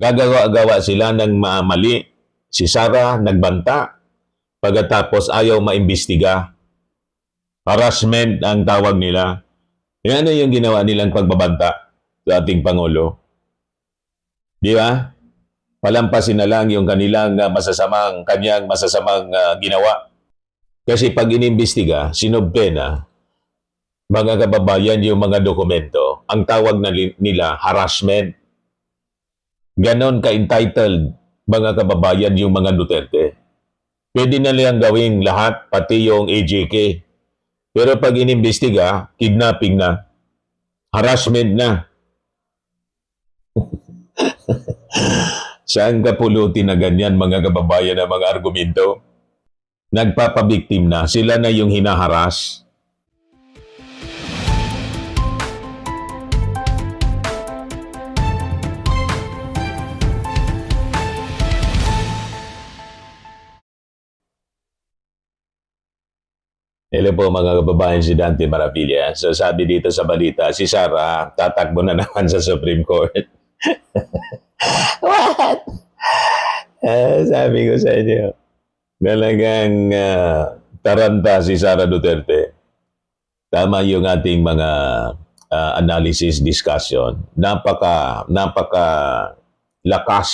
Gagawa-gawa sila ng mali. Si Sara nagbanta. Pagkatapos ayaw maimbestiga. Harassment ang tawag nila. Yan ano yung ginawa nilang pagbabanta sa ating Pangulo. Di ba? Palampasin na lang yung kanyang masasamang ginawa. Kasi pag inimbestiga, sinobpena, mga kababayan yung mga dokumento, ang tawag nila harassment. Ganon ka-entitled mga kababayan yung mga Duterte. Pwede na nilang gawing lahat, pati yung AJK. Pero pag inimbestiga, kidnapping na, harassment na. Saan ka pulutin na ganyan mga kababayan ng mga argumento? Nagpapabiktim na, sila na yung hinaharas. Hello po mga kababayan, si Dante Marapilla. So sabi dito sa balita, si Sara tatakbo na naman sa Supreme Court. What? Sabi ko sa inyo, talagang taranta si Sara Duterte. Tama yung ating mga analysis, discussion. Napaka lakas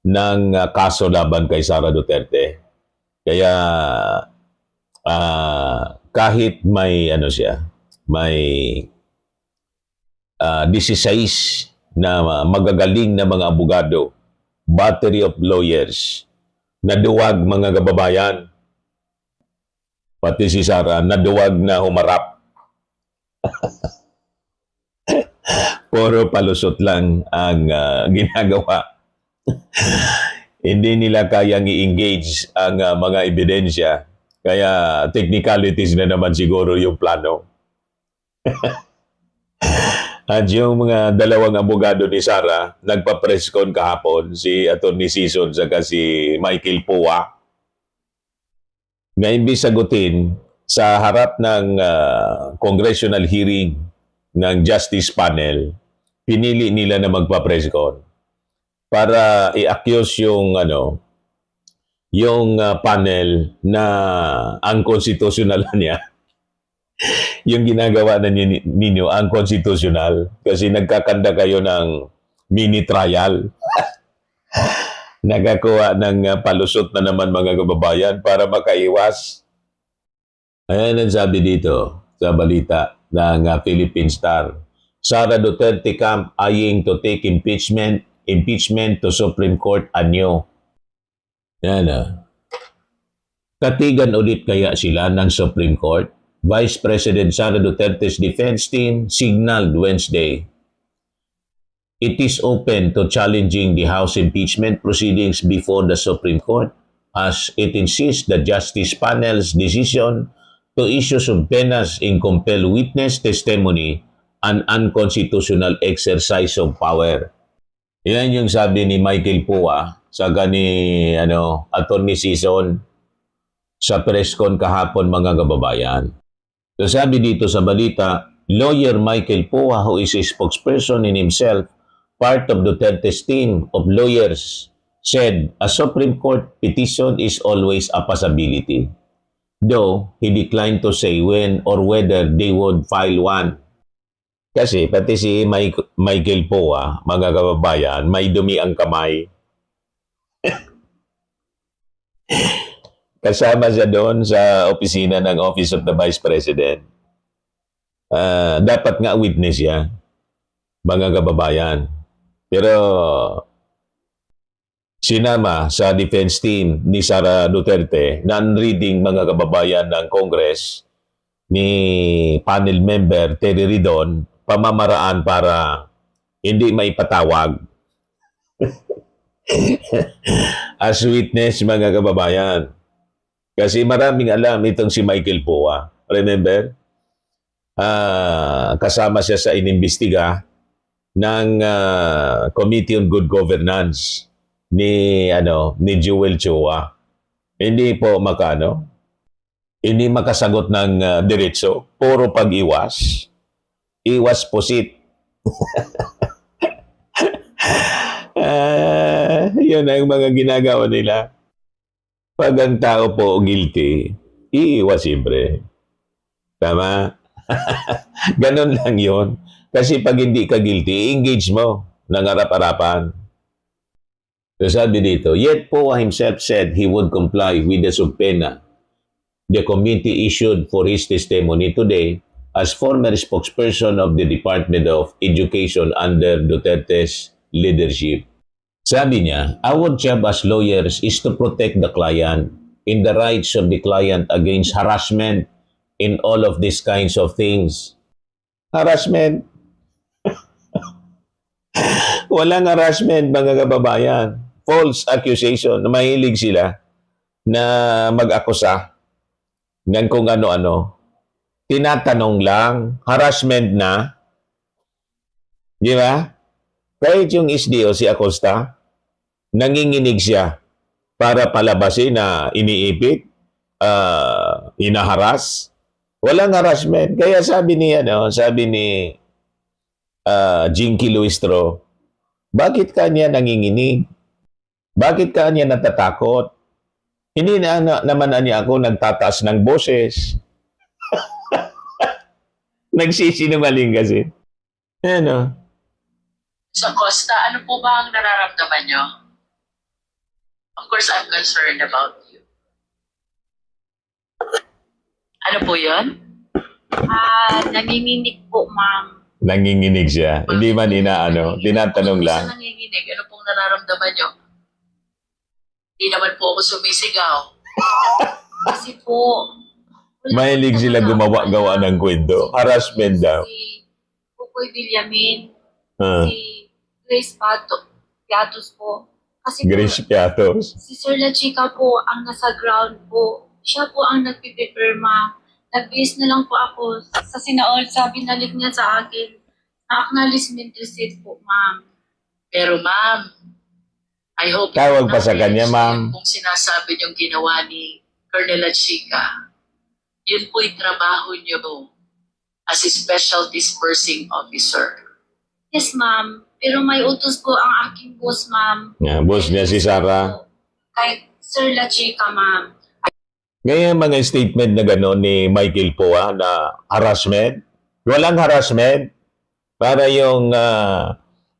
ng kaso laban kay Sara Duterte. Kaya kahit may may 16 na magagaling na mga abogado, battery of lawyers, naduwag mga kababayan, pati si Sara, naduwag na humarap. Puro palusot lang ang ginagawa. Hindi nila kayang i-engage ang mga ebidensya. Kaya technicalities na naman siguro yung plano. At yung mga dalawang abogado ni Sara, nagpa-press con kahapon, si Atty. Sison saka si Michael Pua. Na imbis sagutin sa harap ng congressional hearing ng Justice Panel, pinili nila na magpa-press con para i-accuse yung panel na unconstitutional niya. Yung ginagawa na ninyo, unconstitutional, kasi nagkakanda kayo ng mini trial. Nagakuha ng palusot na naman mga kababayan para makaiwas. Ayan ang sabi dito sa balita ng Philippine Star. Sara Duterte camp eyeing to take impeachment to Supreme Court anyo. Yan Katigan ulit kaya sila ng Supreme Court? Vice President Sara Duterte's defense team signaled Wednesday it is open to challenging the House impeachment proceedings before the Supreme Court as it insists the Justice Panel's decision to issue subpoenas in compel witness testimony an unconstitutional exercise of power. Yan yung sabi ni Michael Pua sa Atty. Sison sa press con kahapon mga kababayan. So sabi dito sa balita, lawyer Michael Pua, who is a spokesperson in himself, part of Duterte's team of lawyers, said a Supreme Court petition is always a possibility. Though he declined to say when or whether they would file one. Kasi pati si Michael Pua, mga kababayan, may dumi ang kamay. Kasama siya doon sa opisina ng Office of the Vice President. Dapat nga witness siya, mga kababayan. Pero sinama sa defense team ni Sara Duterte, non-reading mga kababayan ng Congress, ni panel member Terry Ridon, pamamaraan para hindi maipatawag as witness mga kababayan. Kasi maraming alam itong si Michael Pua. Remember? Kasama siya sa inimbestiga ng Committee on Good Governance ni Joel Chua. Hindi po hindi makasagot ng diretso, puro pag-iwas. Iwas pusit. Yun ang mga ginagawa nila. Pag ang tao po guilty, iiwas siyempre. Tama? Ganon lang yun. Kasi pag hindi ka guilty, engage mo ng harap-harapan. So sabi dito, yet Poa himself said he would comply with the subpoena the committee issued for his testimony today as former spokesperson of the Department of Education under Duterte's leadership. Sabi niya, our job as lawyers is to protect the client in the rights of the client against harassment in all of these kinds of things. Harassment? Walang harassment, mga kababayan. False accusation. Mahilig sila na mag-akusa ng kung ano-ano. Tinatanong lang, harassment na. Di ba? Kahit yung SDO, si Acosta, nanginginig siya para palabasin na iniipit, inaharas. Walang harassment. Kaya sabi ni Jinky Luistro, bakit kanya nanginginig? Bakit kanya natatakot? Hindi naman niya ako nagtataas ng boses. Nagsisinungaling kasi. Ano? Sa Costa, ano po ba ang nararamdaman nyo? Of course, I'm concerned about you. Ano po yun? Nanginginig po, ma'am. Nanginginig siya. Hindi man tinatanong lang. Sa nanginginig, ano pong nararamdaman nyo? Hindi naman po ako sumisigaw. Kasi po, Mahilig sila gumawa-gawa ng kwento. Harassment daw. Si Pukoy Villamin, Ah, si Grace Piatos po. Kasi Grace po, Piatos. si Sir La Chica po ang nasa ground po. Siya po ang nagpipirma. Nag-base na lang po ako sa sinaol. Binalik niya sa akin na acknowledgement receipt po, ma'am. Pero ma'am, I hope Tawag pa sa kanya, ma'am. Kung sinasabi niyong ginawa ni Colonel Chica, yun po'y trabaho niyo as a special dispersing officer. Yes, ma'am. Pero may utos po ang aking boss, ma'am. Boss niya si Sarah. Kay Sir La Chica, ma'am. Ngayon mga statement na gano'n ni Michael Poa na harassment. Walang harassment. Para yung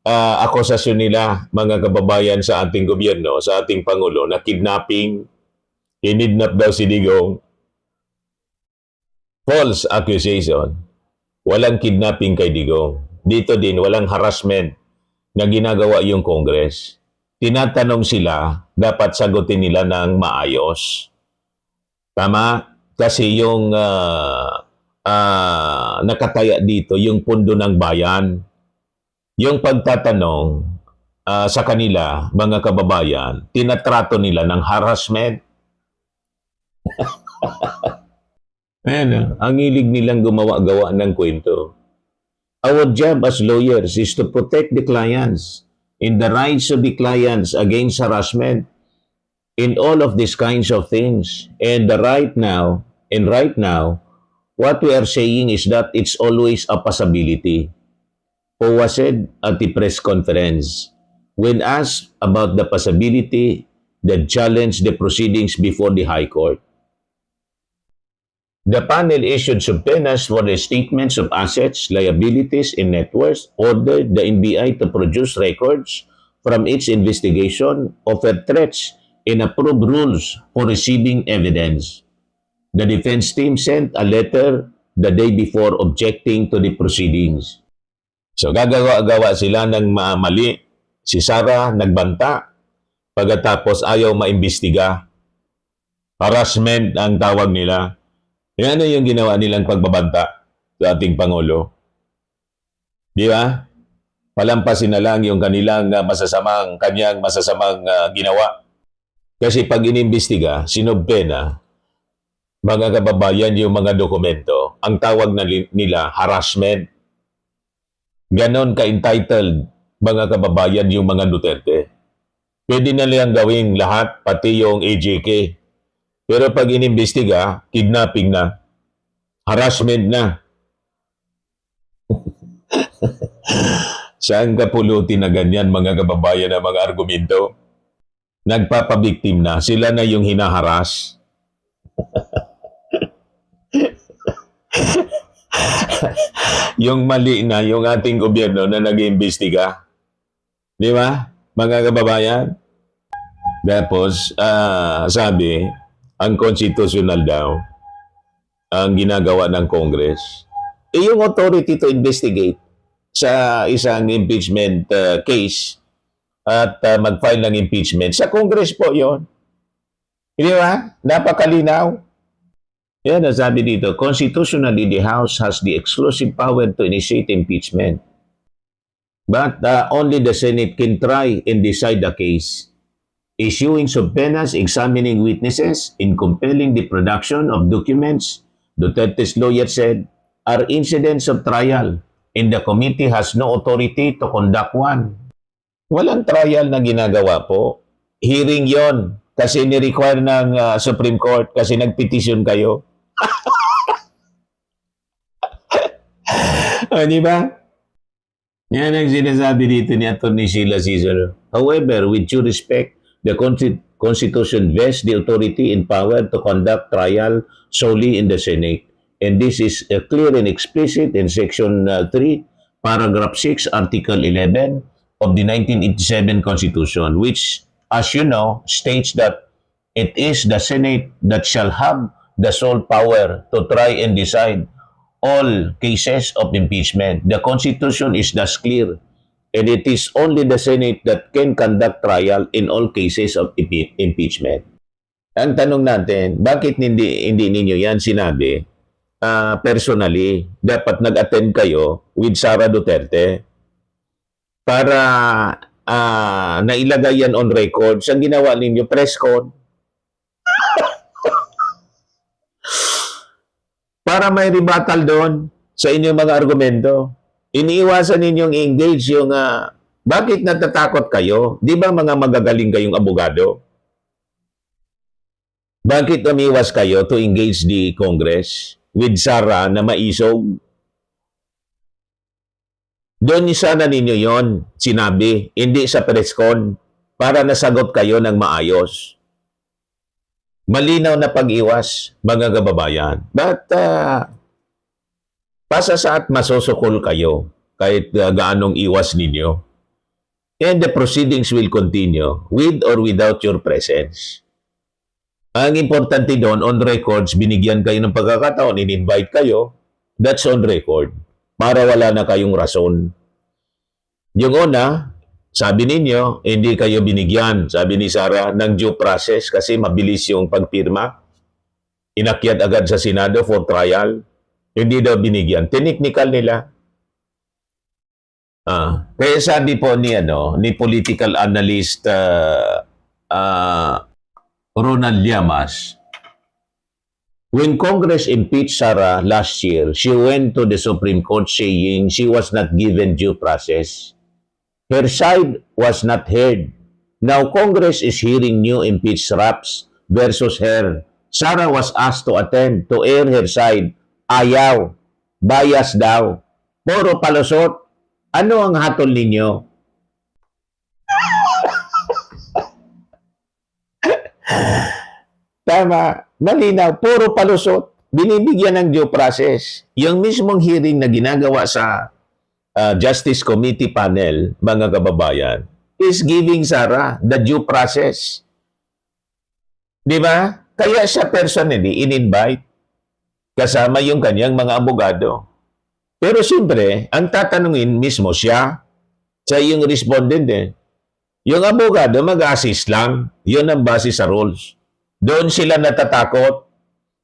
akusasyon nila, mga kababayan sa ating gobyerno, sa ating Pangulo, na kidnapping, kinidnap daw si Digong. False accusation. Walang kidnapping kay Digong. Dito din, walang harassment na ginagawa yung Congress. Tinatanong sila, dapat sagutin nila ng maayos. Tama? Kasi yung nakataya dito, yung pundo ng bayan. Yung pagtatanong sa kanila, mga kababayan, tinatrato nila ng harassment. Ayan, ang hilig nilang gumawa-gawa ng kwento. Our job as lawyers is to protect the clients in the rights of the clients against harassment in all of these kinds of things. And right now, what we are saying is that it's always a possibility. Poa said at the press conference, when asked about the possibility that challenged the proceedings before the High Court. The panel issued subpoenas for the statements of assets, liabilities, and net worth, ordered the NBI to produce records from its investigation, offered threats, and approved rules for receiving evidence. The defense team sent a letter the day before objecting to the proceedings. So gagawa-gawa sila ng mali. Si Sarah nagbanta. Pagkatapos ayaw maimbestiga. Harassment ang tawag nila. Yan yung ginawa nilang pagbabanta sa ating Pangulo. Di ba? Palampasin na lang yung kanyang masasamang ginawa. Kasi pag inimbestiga, sinobpena, mga kababayan yung mga dokumento, ang tawag nila harassment. Ganon ka-entitled, mga kababayan, yung mga Duterte. Pwede na lang gawing lahat, pati yung AJK. Pero pag inimbestiga, kidnapping na, harassment na. Saan ka pulutin na ganyan mga kababayan ng mga argumento? Nagpapabiktim na, sila na yung hinaharas. Yung mali na yung ating gobyerno na nag-iimbestiga. Di ba, mga kababayan? Tapos, sabi, ang constitutional daw, ang ginagawa ng Congress, yung authority to investigate sa isang impeachment case at mag-file ng impeachment. Sa Congress po yon. Di ba? Napakalinaw. Yan ang sabi dito, constitutionally, the House has the exclusive power to initiate impeachment. But only the Senate can try and decide the case, issuing subpoenas, examining witnesses, and compelling the production of documents, Duterte's lawyer said, are incidents of trial, and the committee has no authority to conduct one. Walang trial na ginagawa po. Hearing yon kasi ni-require ng Supreme Court kasi nagpetisyon kayo. Di ba? Yan ang sinasabi dito ni Atty. Sheila Cesar. However, with due respect, the Constitution vests the authority and power to conduct trial solely in the Senate. And this is clear and explicit in Section 3, Paragraph 6, Article 11 of the 1987 Constitution, which, as you know, states that it is the Senate that shall have the sole power to try and decide all cases of impeachment. The Constitution is thus clear, and it is only the Senate that can conduct trial in all cases of impeachment. Ang tanong natin, bakit hindi ninyo yan sinabi personally? Dapat nag-attend kayo with Sara Duterte para nailagay yan on record. Sa ginawa ninyo, press con. Para may rebuttal doon sa inyong mga argumento. Iniiwasan ninyong engage yung bakit natatakot kayo? Di ba mga magagaling kayong abogado? Bakit umiwas kayo to engage the Congress with Sara na maisog? Doon sana ninyo yon sinabi, hindi sa press con para nasagot kayo ng maayos. Malinaw na pag-iwas, mga kababayan. But, pasasaat masusukol kayo kahit gaanong iwas ninyo. And the proceedings will continue with or without your presence. Ang importante doon, on records, binigyan kayo ng pagkakataon, in-invite kayo, that's on record, para wala na kayong rason. Yung una, sabi ninyo, hindi kayo binigyan, sabi ni Sara, ng due process kasi mabilis yung pagpirma. Inakyat agad sa Senado for trial. Hindi daw binigyan. Technical nila. Kaya sabi po ni political analyst Ronald Llamas, when Congress impeached Sara last year, she went to the Supreme Court saying she was not given due process. Her side was not heard. Now Congress is hearing new impeached raps versus her. Sara was asked to attend to air her side. Ayaw. Bias daw. Puro palusot. Ano ang hatol ninyo? Tama. Malinaw. Puro palusot. Binibigyan ng due process. Yung mismong hearing na ginagawa sa Justice Committee panel, mga kababayan, is giving Sara the due process. Di ba? Kaya siya personally in-invite kasama yung kanyang mga abogado. Pero siyempre, ang tatanungin mismo siya yung respondent Yung abogado mag-assist lang. Yun ang base sa rules. Doon sila natatakot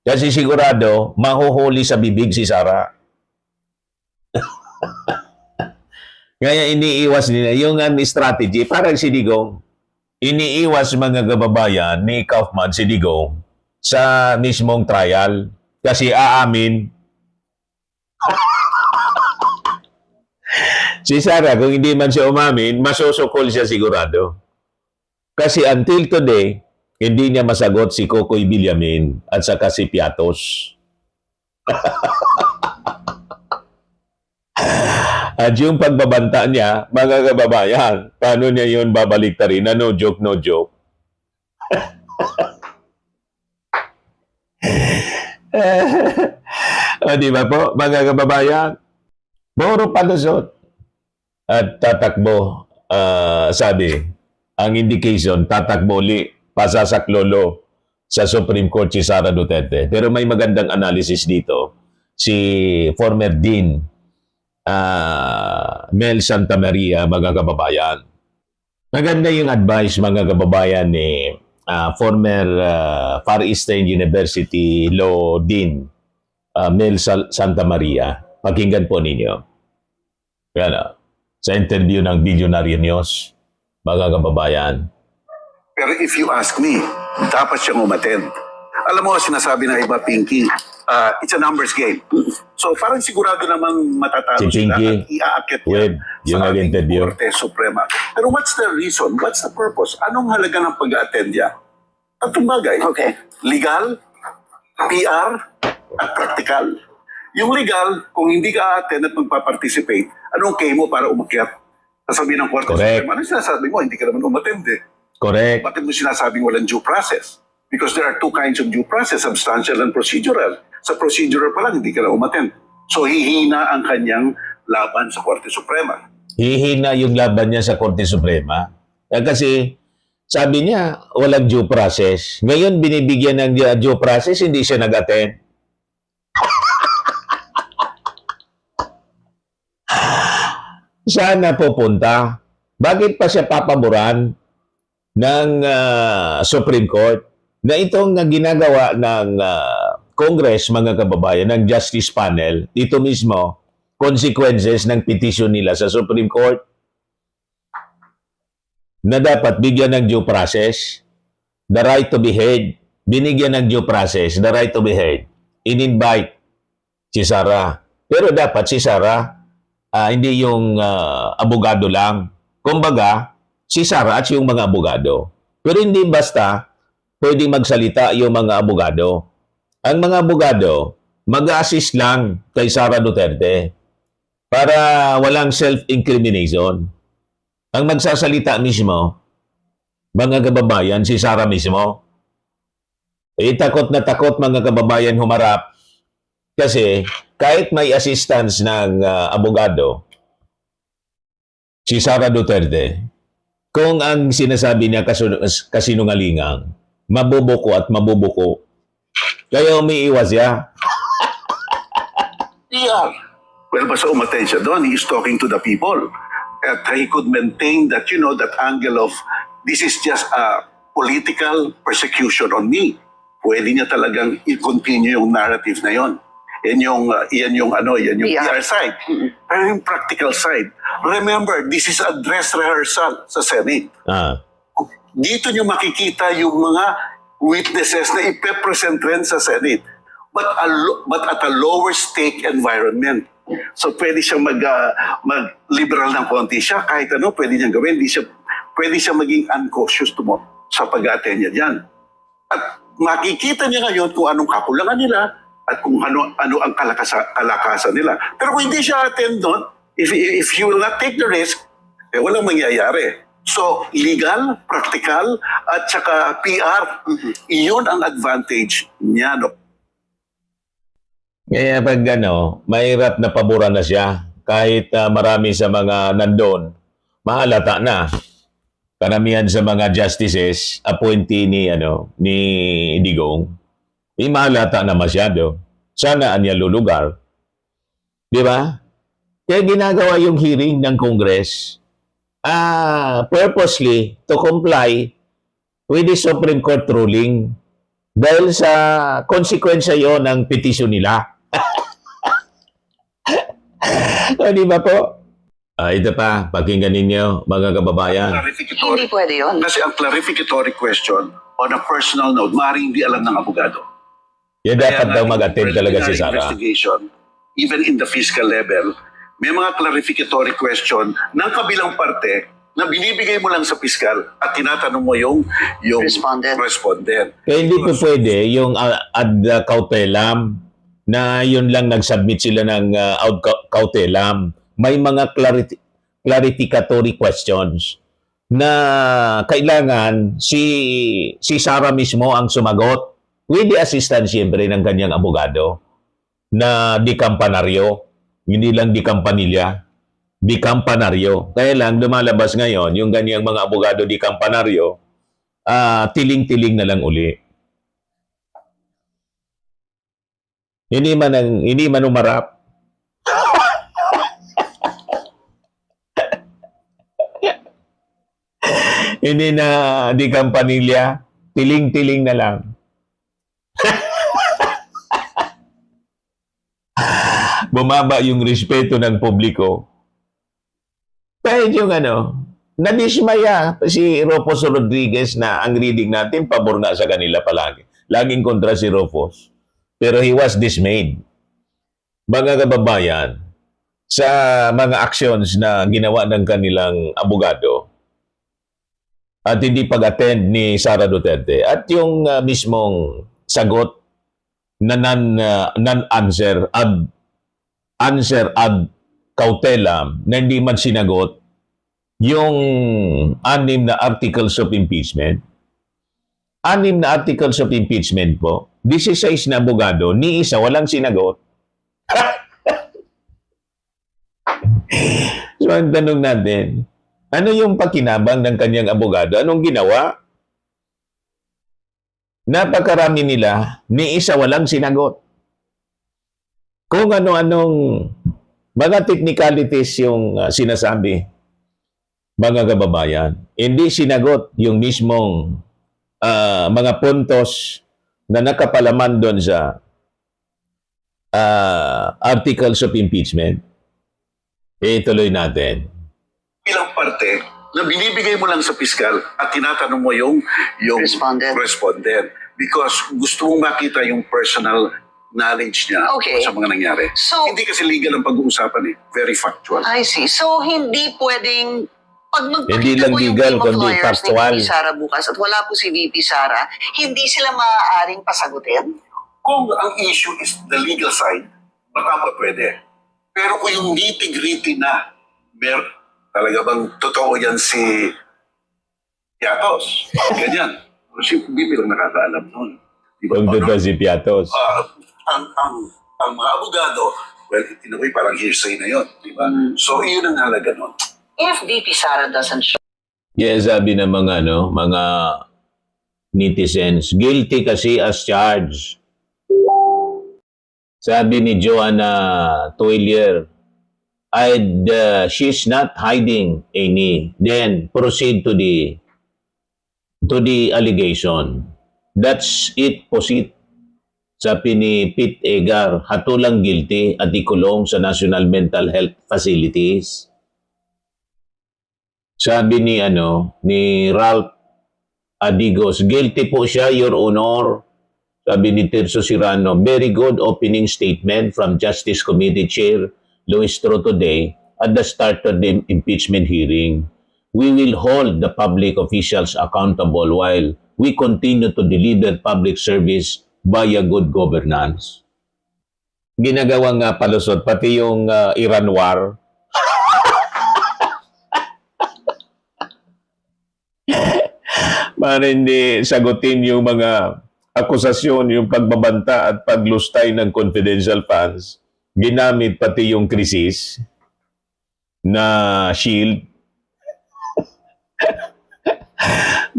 kasi sigurado mahuhuli sa bibig si Sara. Kaya iniiwas nila yung strategy, parang si Digong. Iniiwas mga kababayan ni Kaufman si Digong sa mismong trial kasi aamin. Si Sara, kung hindi man siya umamin, masusukol siya sigurado. Kasi until today, hindi niya masagot si Kokoy Villamin at saka si Piatos. At yung pagbabanta niya, mga kababayan, paano niya yun babaliktarin na no joke, no joke? O, di ba po, mga kababayan? Puro palusot. At tatakbo, sabi, ang indication, tatakbo uli, pasasaklolo sa Supreme Court si Sara Duterte. Pero may magandang analysis dito. Si former Dean Mel Santamaria, mga kababayan. Maganda yung advice, mga kababayan, ni former Far Eastern University Law Dean Mel Santamaria. Pakinggan po ninyo. Yan, sa interview ng Visionary News, mga kababayan. Pero if you ask me, dapat siyang umattend. Alam mo, sinasabi ng iba, Pinky, it's a numbers game. So parang sigurado namang matatalo Si sila Pinky, at iaakit with yan yung sa ating nag-interview. Korte Suprema. Pero what's the reason? What's the purpose? Anong halaga ng pag-attend niya? Tatlong bagay. Okay. Legal, PR, at practical. Yung legal, kung hindi ka attend at magpa-participate, anong kay mo para umakyat? Sasabihin ng Korte Correct. Suprema, ano sinasabi mo? Hindi ka naman umattend eh. Correct. Bakit mo sinasabing walang due process? Because there are two kinds of due process, substantial and procedural. Sa procedural pa lang, hindi ka na umattend. So hihina ang kanyang laban sa Korte Suprema. Hihina yung laban niya sa Korte Suprema. Kasi sabi niya, walang due process. Ngayon, binibigyan ng due process, hindi siya nag-attend. Saan na pupunta? Bakit pa siya papaboran ng Supreme Court na itong ginagawa ng Congress, mga kababayan, ng Justice Panel, dito mismo, consequences ng petition nila sa Supreme Court na dapat bigyan ng due process, the right to be heard, binigyan ng due process, the right to be heard, in-invite si Sara. Pero dapat si Sara, hindi yung abogado lang. Kumbaga, si Sara at yung mga abogado. Pero hindi basta pwedeng magsalita yung mga abogado. Ang mga abogado, mag-assist lang kay Sara Duterte para walang self-incrimination. Ang magsasalita mismo, mga kababayan, si Sara mismo. Takot na takot, mga kababayan, humarap. Kasi kahit may assistance ng abogado, si Sara Duterte, kung ang sinasabi niya kasinungalingang, mabubuko at mabubuko, kaya umiiwas siya. PR. Well, basta umattend siya doon, he is talking to the people. At he could maintain that, that angle of, this is just a political persecution on me. Pwede niya talagang i-continue yung narrative na yon. Yan yung PR side. Pero yung practical side, remember, this is a dress rehearsal sa Senate. Dito nyo makikita yung mga witnesses na ipepresent rin sa Senate. But at a lower stake environment. So pwede siya mag-liberal ng konti siya. Kahit ano, pwede niyang gawin. Pwede siya maging uncautious sa pag-attend niya dyan. At makikita niya ngayon kung anong kakulangan nila at kung ano ang kalakasan nila. Pero kung hindi siya attend doon, if you will not take the risk, walang mangyayari. So, legal, practical, at saka PR, iyon ang advantage niya. No? Kaya pag mahirap na paboran na siya, kahit marami sa mga nandun, mahalata na. Karamihan sa mga justices, appointee ni Digong, mahalata na masyado. Sana anya lulugar. Di ba? Kaya ginagawa yung hearing ng Congress purposely to comply with the Supreme Court ruling dahil sa konsekwensya yon ng petition nila. Di ba po? Ito pa, pakinggan ninyo, mga kababayan. Hindi pwede yun. Kasi ang clarificatory question on a personal note, maaaring hindi alam ng abogado. Yan dapat Kaya daw natin mag-attend talaga si Sara. Investigation, even in the fiscal level, may mga clarificatory question ng kabilang parte na binibigay mo lang sa fiscal at tinatanong mo yung respondent. Kaya hindi po pwede yung ad cautelam na yun lang nag-submit sila ng ad cautelam. may mga clarificatory questions na kailangan si Sara mismo ang sumagot with the assistance siyempre ng kanyang abogado na di kampanaryo, hindi lang di kampanilya, di kampanaryo. Kaya lang lumalabas ngayon yung kanyang mga abogado di kampanaryo, tiling-tiling na lang uli. Hindi man umarap. Hindi na di kampanilya, tiling-tiling na lang. Bumaba yung respeto ng publiko. Kahit yung nadismaya si Rufus Rodriguez na ang reading natin, pabor nga sa kanila palagi. Laging kontra si Rufus. Pero he was dismayed. Mga kababayan, sa mga actions na ginawa ng kanilang abogado at hindi pag-attend ni Sara Duterte at yung mismong sagot na non-answer ad cautelam na hindi man sinagot yung 6 na articles of impeachment. 6 na articles of impeachment po, 16 na abogado, ni isa walang sinagot. So ang tanong natin, ano yung pakinabang ng kanyang abogado? Anong ginawa? Napakarami nila, ni isa walang sinagot. Kung ano-anong mga technicalities yung sinasabi, mga kababayan, hindi sinagot yung mismong mga puntos na nakapalaman doon sa articles of impeachment. Ituloy natin. Bilang parte na binibigay mo lang sa piskal at tinatanong mo yung respondent because gusto mong makita yung personal knowledge niya Okay. sa mga nangyari. So- Hindi kasi legal ang pag-uusapan Very factual. I see. So, hindi pwedeng pag Hindi magpakita lang po yung legal, team of kundi lawyers factual. ni VP Sara bukas at wala po si VP Sara, hindi sila maaaring pasagutin? Kung ang issue is the legal side, baka pa pwede. Pero kung yung nitty-gritty na, talaga bang totoo yan si Yatos? Ganyan. Si BP lang nakakaalam nun. Diba? Kung doon si Piatos. Ang mga abogado, well, in a way, parang hearsay na yun. Diba? So, yun ang halaga nun. If VP Sara doesn't show Yes, sabi ng mga netizens, guilty kasi as charged. Sabi ni Joanna Toilier, she's not hiding any. Then proceed to the allegation. That's it, proceed. Sabi ni Pete Egar, hatulang guilty at ikulong sa National Mental Health Facilities. Sabi ni Ralph Adigos, guilty po siya, Your Honor. Sabi ni Tirso Sirano, very good opening statement from Justice Committee Chair Luis Tro today at the start of the impeachment hearing. We will hold the public officials accountable while we continue to deliver public service via good governance. Ginagawang palusot, pati yung Iran War. Para hindi sagutin yung mga akusasyon, yung pagbabanta at paglustay ng confidential funds, ginamit pati yung krisis na shield.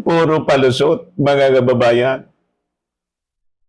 Puro palusot, mga kababayan.